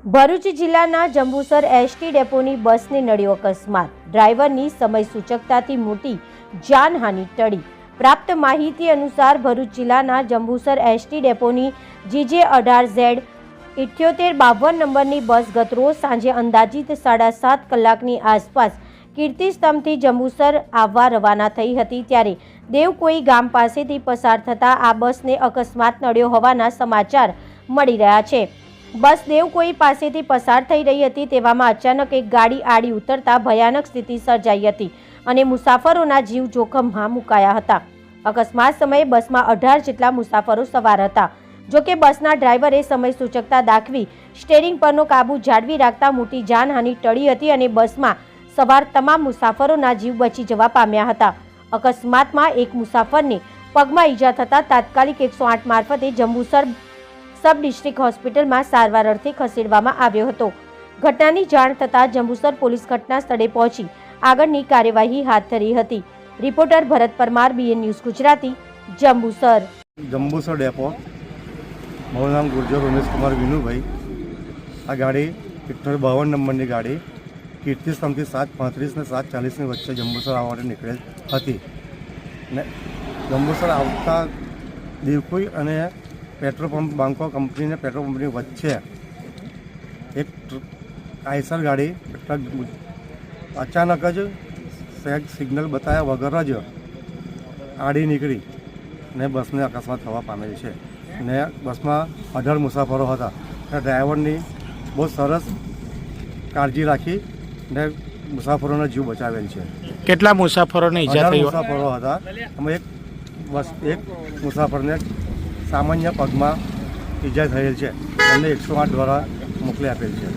ભરૂચ જિલ્લાના જંબુસર એસટી ડેપોની બસને નડ્યો અકસ્માત. ડ્રાઈવરની સમય સૂચકતાથી મોટી જાનહાનિ ટળી. પ્રાપ્ત માહિતી અનુસાર ભરૂચ જિલ્લાના જંબુસર એસટી ડેપોની GJ18Z 7852 નંબરની બસ ગતરોજ સાંજે અંદાજિત 7:30 કલાકની આસપાસ કીર્તિસ્તંભથી જંબુસર આવવા રવાના થઈ હતી. ત્યારે દેવકોઈ ગામ પાસેથી પસાર થતા આ બસને અકસ્માત નડ્યો હોવાના સમાચાર મળી રહ્યા છે. બસ દેવકોઈ પાસેથી પસાર થઈ રહી હતી તેવામાં અચાનક એક ગાડી આડી ઉતરતા ભયાનક સ્થિતિ સર્જાઈ હતી અને મુસાફરોના જીવ જોખમમાં મુકાયા હતા. અકસ્માત સમયે બસમાં 18 જેટલા મુસાફરો સવાર હતા. જોકે બસના ડ્રાઈવરે સમય સૂચકતા દાખવી સ્ટેરિંગ પરનો કાબુ જાળવી રાખતા મોટી જાનહાનિ ટળી હતી અને બસમાં સવાર તમામ મુસાફરોના જીવ બચી જવા પામ્યા હતા. અકસ્માતમાં એક મુસાફરને પગમાં ઈજા થતાં તાત્કાલિક 108 મારફતે જંબુસર સબ ડિસ્ટ્રિક્ટ હોસ્પિટલમાં સારવાર અર્થે ખસેડવામાં આવ્યો હતો. ઘટનાની જાણ થતાં જંબુસર પોલીસ ઘટના સ્થળે પહોંચી આગળની કાર્યવાહી હાથ ધરી હતી. Reporter Bharat Parmar, BN news Gujarati, Jambusar. Jambusar depot. મારું નામ ગુર્જર ઉમેશકુમાર વિનુભાઈ. આ ગાડી 7852 નંબરની ગાડી કીર્તિસ્તંભથી 7:35 ને 7:40ની વચ્ચે જંબુસર આવવા માટે નીકળેલ હતી ને જંબુસર આવતા દેવકોઈ અને પેટ્રોલ પંપ બાંકો કંપનીને પેટ્રોલ પંપની વચ્ચે એક આઈસર ગાડી અચાનક જ સિગ્નલ બતાવ્યા વગર જ આડી નીકળી ને બસને અકસ્માત થવા પામેલ છે ને બસમાં 18 મુસાફરો હતા. ડ્રાઈવરની બહુ સરસ કાળજી રાખી ને મુસાફરોનો જીવ બચાવેલ છે. કેટલા મુસાફરોને ઈજા થઈ? મુસાફરો હતા. અમે એક મુસાફરને સામાન્ય પગમાં ઈજા થયેલ છે. એમને 108 દ્વારા મોકલી આપેલ છે.